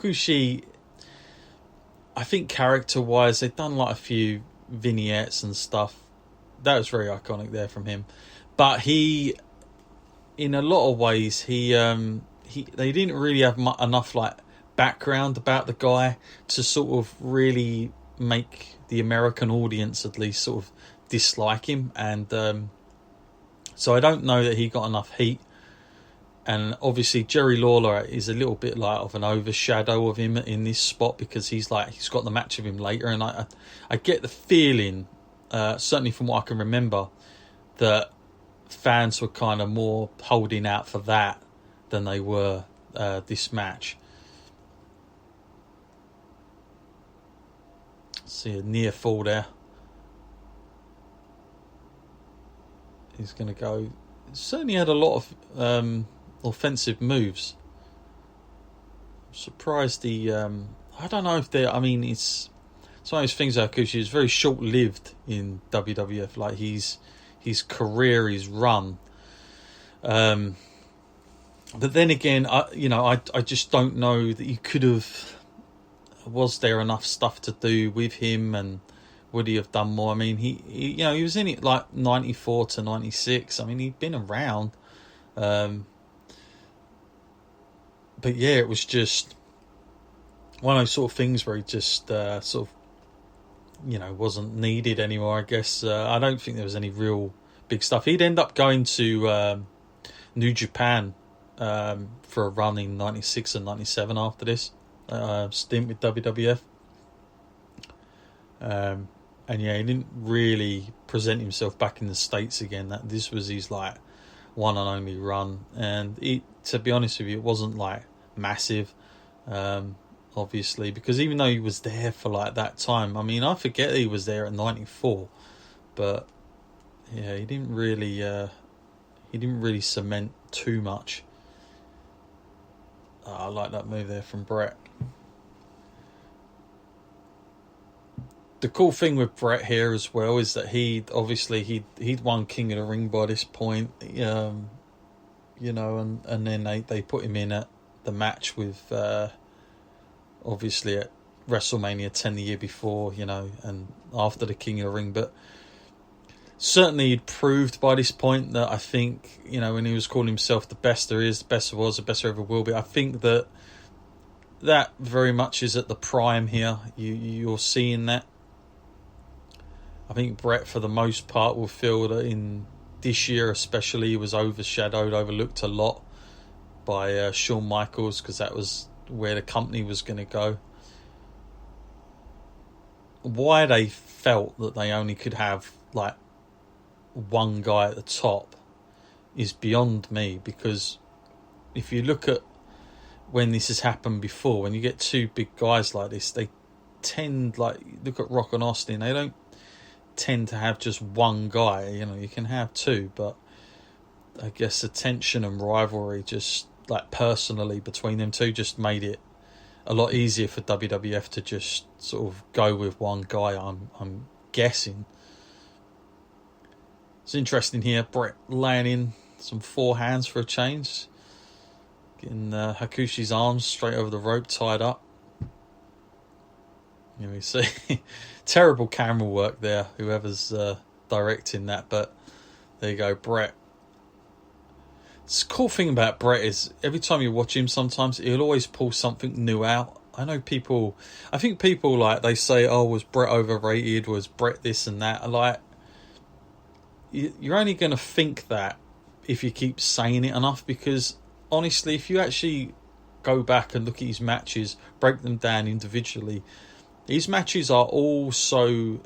Hakushi, I think character-wise, they've done like a few vignettes and stuff. That was very iconic there from him. But he, in a lot of ways, they didn't really have enough like background about the guy to sort of really make the American audience at least sort of dislike him. And so I don't know that he got enough heat. And obviously Jerry Lawler is a little bit like of an overshadow of him in this spot, because he's got the match of him later, and I get the feeling, certainly from what I can remember, that fans were kind of more holding out for that than they were this match. See a near fall there. He's going to go. Certainly had a lot of offensive moves. I'm surprised he. I don't know if they. I mean, it's one of those things. Hakushi is very short-lived in WWF. Like his career, his run. But then again, I just don't know that you could have. Was there enough stuff to do with him, and would he have done more? I mean, he was in it like 94 to 96. I mean, he'd been around. But yeah, it was just one of those sort of things where he just sort of, wasn't needed anymore, I guess. I don't think there was any real big stuff. He'd end up going to New Japan for a run in 96 and 97 after this stint with WWF. And yeah, he didn't really present himself back in the States again. This was his like one and only run, and to be honest with you, it wasn't like massive, obviously, because even though he was there for like that time, I mean, I forget he was there at 94, but yeah, he didn't really cement too much. I like that move there from Bret. The cool thing with Bret here as well is that he'd won King of the Ring by this point, and then they put him in at the match with obviously at WrestleMania 10 the year before, and after the King of the Ring. But certainly he'd proved by this point that I think, when he was calling himself the best there is, the best there was, the best there ever will be, I think that very much is at the prime here. You're seeing that. I think Bret, for the most part, will feel that in this year especially, he was overlooked a lot by Shawn Michaels, because that was where the company was going to go. Why they felt that they only could have like one guy at the top is beyond me, because if you look at when this has happened before, when you get two big guys like this, they tend, like, look at Rock and Austin, they don't tend to have just one guy. You can have two, but I guess the tension and rivalry, just like personally between them two, just made it a lot easier for WWF to just sort of go with one guy. I'm guessing. It's interesting here, Bret laying in some forehands for a change, getting Hakushi's arms straight over the rope, tied up. We see terrible camera work there, whoever's directing that, but there you go, Bret. The cool thing about Bret is every time you watch him, sometimes he'll always pull something new out. I think people like, they say, oh, was Bret overrated, was Bret this and that. Like, you're only going to think that if you keep saying it enough, because honestly, if you actually go back and look at his matches, break them down individually, these matches are all so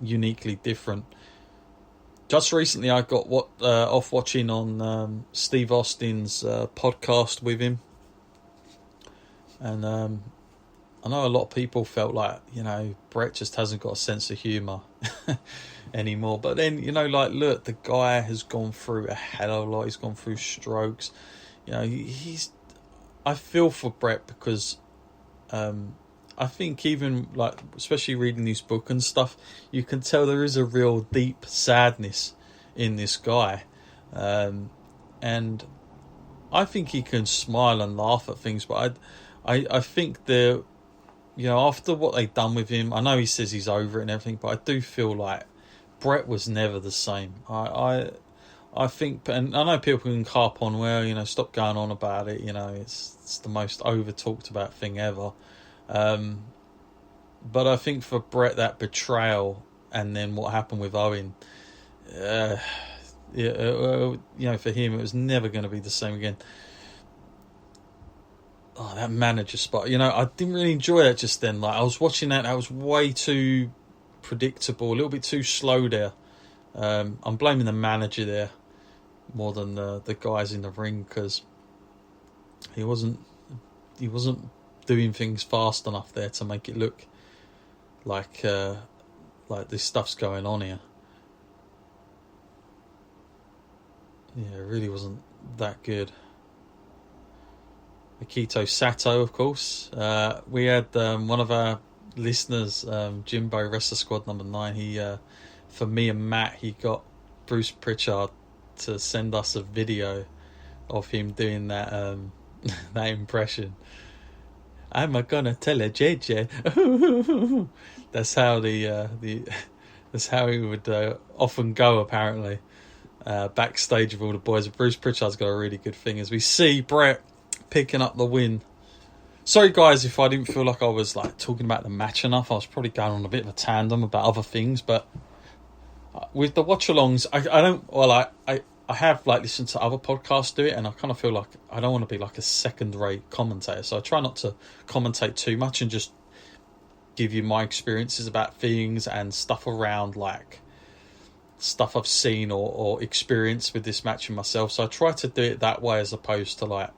uniquely different. Just recently, I got off watching on Steve Austin's podcast with him, and I know a lot of people felt like, Bret just hasn't got a sense of humour anymore. But then, look, the guy has gone through a hell of a lot. He's gone through strokes. I feel for Bret, because I think even, like, especially reading his book and stuff, you can tell there is a real deep sadness in this guy. And I think he can smile and laugh at things, but I think they're, after what they've done with him, I know he says he's over it and everything, but I do feel like Bret was never the same. I think, and I know people can harp on, well, stop going on about it. It's the most over talked about thing ever. But I think for Bret, that betrayal and then what happened with Owen, for him, it was never going to be the same again. Oh, that manager spot. I didn't really enjoy that just then. Like, I was watching that was way too predictable, a little bit too slow there. I'm blaming the manager there more than the guys in the ring, because he wasn't doing things fast enough there to make it look like this stuff's going on here. Yeah, it really wasn't that good. Akito Sato, of course. We had one of our listeners, Jimbo Wrestler Squad number 9. He, for me and Matt, he got Bruce Pritchard to send us a video of him doing that that impression. I'm gonna tell a JJ. That's how that's how he would often go, apparently, backstage with all the boys. Bruce Pritchard's got a really good thing, as we see Bret picking up the win. Sorry guys if I didn't feel like I was talking about the match enough. I was probably going on a bit of a tandem about other things, but with the watch-alongs, I have listened to other podcasts do it, and I kind of feel like I don't want to be like a second-rate commentator, so I try not to commentate too much and just give you my experiences about things and stuff around stuff I've seen or experienced with this match in myself. So I try to do it that way as opposed to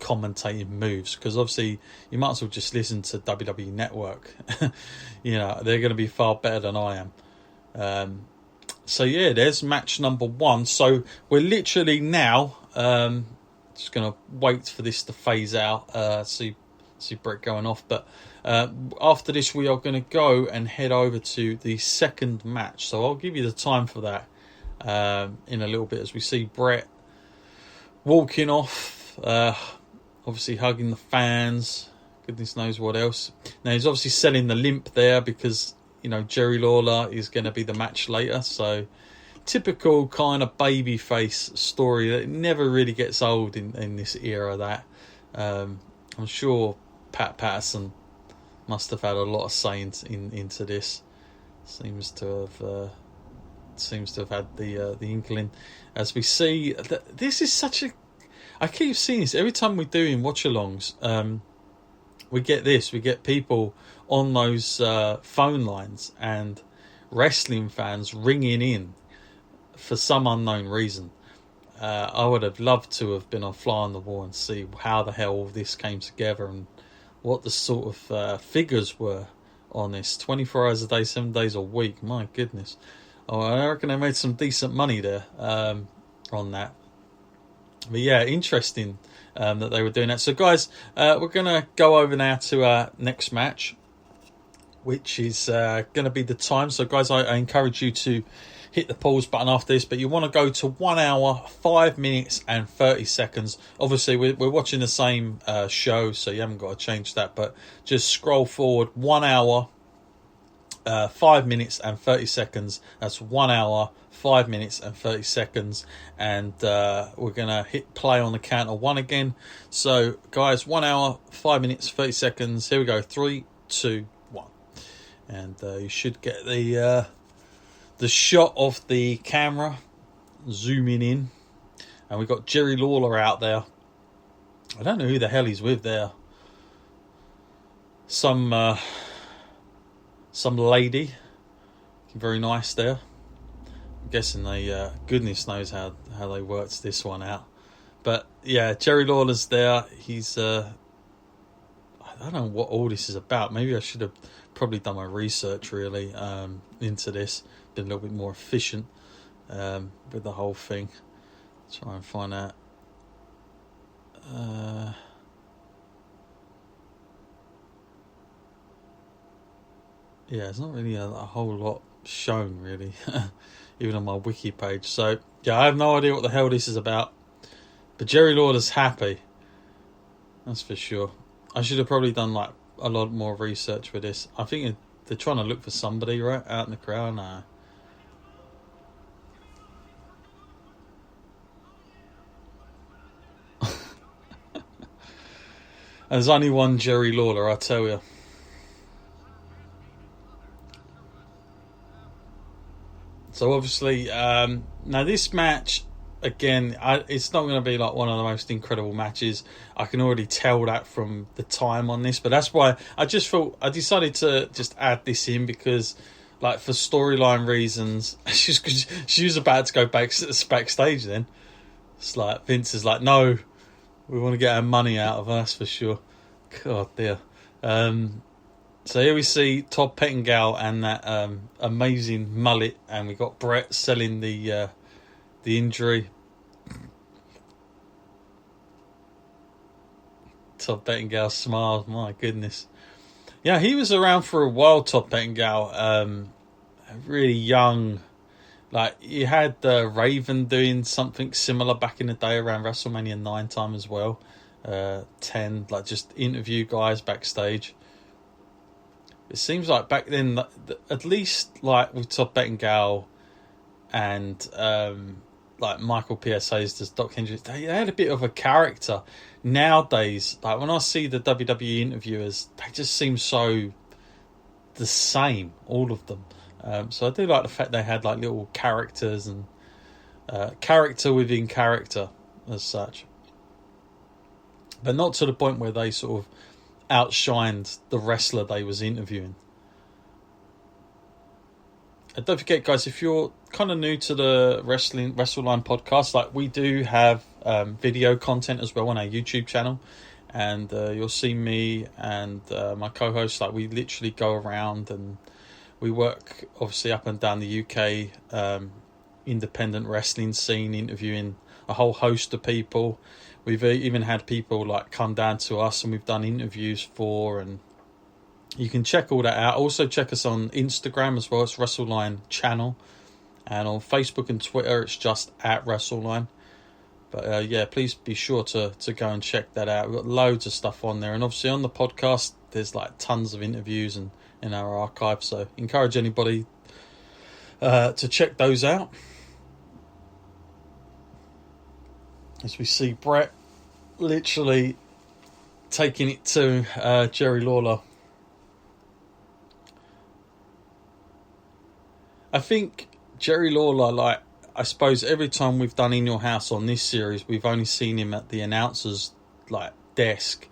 commentating moves, because obviously you might as well just listen to WWE Network. They're going to be far better than I am. So yeah, there's match number 1. So we're literally now just going to wait for this to phase out, see Bret going off, but after this we are going to go and head over to the second match. So I'll give you the time for that in a little bit, as we see Bret walking off, obviously hugging the fans, goodness knows what else. Now he's obviously selling the limp there because Jerry Lawler is going to be the match later, so typical kind of babyface story that never really gets old in this era. That I'm sure Pat Patterson must have had a lot of say into this. Seems to have had the inkling, as we see that this is such a. I keep seeing this every time we're doing watch-alongs. We get people on those phone lines and wrestling fans ringing in for some unknown reason. I would have loved to have been a fly on the wall and see how the hell all this came together and what the sort of figures were on this. 24 hours a day, 7 days a week. My goodness. Oh, I reckon they made some decent money there on that. But yeah, interesting that they were doing that. So guys, we're going to go over now to our next match, which is going to be the time. So guys, I encourage you to hit the pause button after this, but you want to go to 1 hour, 5 minutes and 30 seconds. Obviously, we're watching the same show, so you haven't got to change that, but just scroll forward 1 hour, 5 minutes and 30 seconds. That's 1 hour, 5 minutes and 30 seconds. And we're going to hit play on the count of 1 again. So, guys, 1 hour, 5 minutes, 30 seconds. Here we go. 3, 2, 1. And you should get the shot of the camera zooming in. And we've got Jerry Lawler out there. I don't know who the hell he's with there. Some lady. Very nice there. I'm guessing they, goodness knows how they worked this one out. But yeah, Jerry Lawler's there. He's, I don't know what all this is about. Maybe I should have probably done my research really into this. Been a little bit more efficient with the whole thing. Try and find out. Yeah, it's not really a whole lot shown, really, even on my wiki page. So, yeah, I have no idea what the hell this is about. But Jerry Lawler's happy. That's for sure. I should have probably done like a lot more research with this. I think they're trying to look for somebody right out in the crowd now. There's only one Jerry Lawler, I tell you. So obviously, now this match, again, it's not going to be like one of the most incredible matches. I can already tell that from the time on this, but that's why I just thought I decided to just add this in because, like, for storyline reasons, she was about to go backstage. Then it's like Vince is like, no, we want to get our money out of us for sure. God dear. So here we see Todd Pettengill and that amazing mullet, and we got Bret selling the injury. Todd Pettengill smiles, my goodness. Yeah, he was around for a while, Todd Pettengill. Really young. Like, you had Raven doing something similar back in the day around WrestleMania 9 time as well. 10, like, just interview guys backstage. It seems like back then, at least like with Todd Pettengill and like Michael P.S. Hayes does Doc Hendricks, they had a bit of a character. Nowadays, like when I see the WWE interviewers, they just seem so the same, all of them. So I do like the fact they had like little characters and character within character as such. But not to the point where they sort of outshined the wrestler they was interviewing. And don't forget, guys, if you're kind of new to the WrestleLine podcast, like we do have video content as well on our YouTube channel, and you'll see me and my co-host, like we literally go around and we work obviously up and down the UK independent wrestling scene, interviewing a whole host of people. We've even had people like come down to us and we've done interviews for, and you can check all that out. Also check us on Instagram as well. It's WrestleLine channel, and on Facebook and Twitter it's just at WrestleLine. But yeah, please be sure to go and check that out. We've got loads of stuff on there, and obviously on the podcast there's like tons of interviews and in our archive. So encourage anybody to check those out. As we see Bret literally taking it to Jerry Lawler. I think Jerry Lawler, like, I suppose every time we've done In Your House on this series, we've only seen him at the announcer's like desk,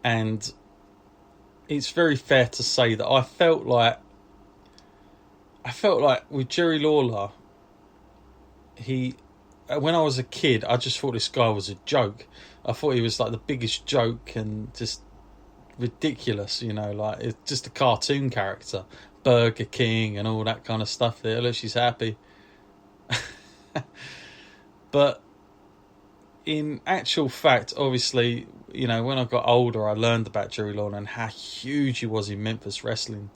and it's very fair to say that I felt like with Jerry Lawler, when I was a kid, I just thought this guy was a joke. I thought he was like the biggest joke and just ridiculous, you know, like it's just a cartoon character, Burger King and all that kind of stuff there. Look, she's happy. But in actual fact, obviously, you know, when I got older, I learned about Jerry Lawler and how huge he was in Memphis wrestling.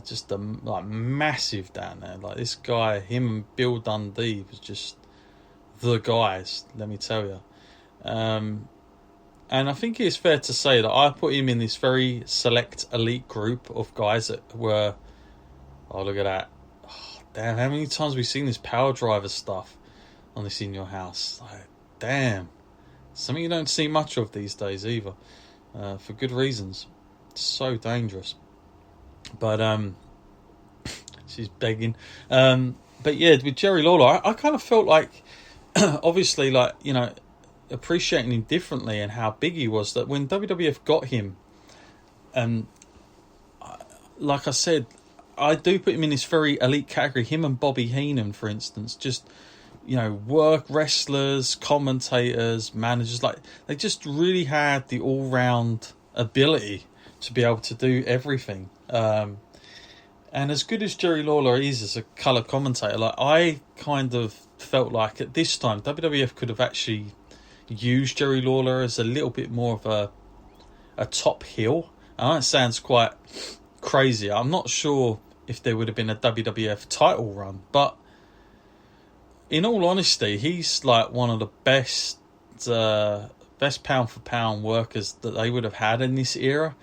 Just like massive down there. Like this guy, him and Bill Dundee was just the guys, let me tell you. And I think it's fair to say that I put him in this very select elite group of guys that were, oh, look at that. Oh, damn, how many times have we seen this power driver stuff on this In Your House? Like, damn. Something you don't see much of these days either. For good reasons. It's so dangerous. But, she's begging. But yeah, with Jerry Lawler, I kind of felt like, obviously, like, you know, appreciating him differently and how big he was, that when WWF got him, like I said, I do put him in this very elite category. Him and Bobby Heenan, for instance, just, you know, work wrestlers, commentators, managers, like they just really had the all-round ability to be able to do everything. And as good as Jerry Lawler is as a colour commentator, like I kind of felt like at this time WWF could have actually used Jerry Lawler as a little bit more of a top heel. I know it sounds quite crazy. I'm not sure if there would have been a WWF title run, but in all honesty, he's like one of the best best pound for pound workers that they would have had in this era.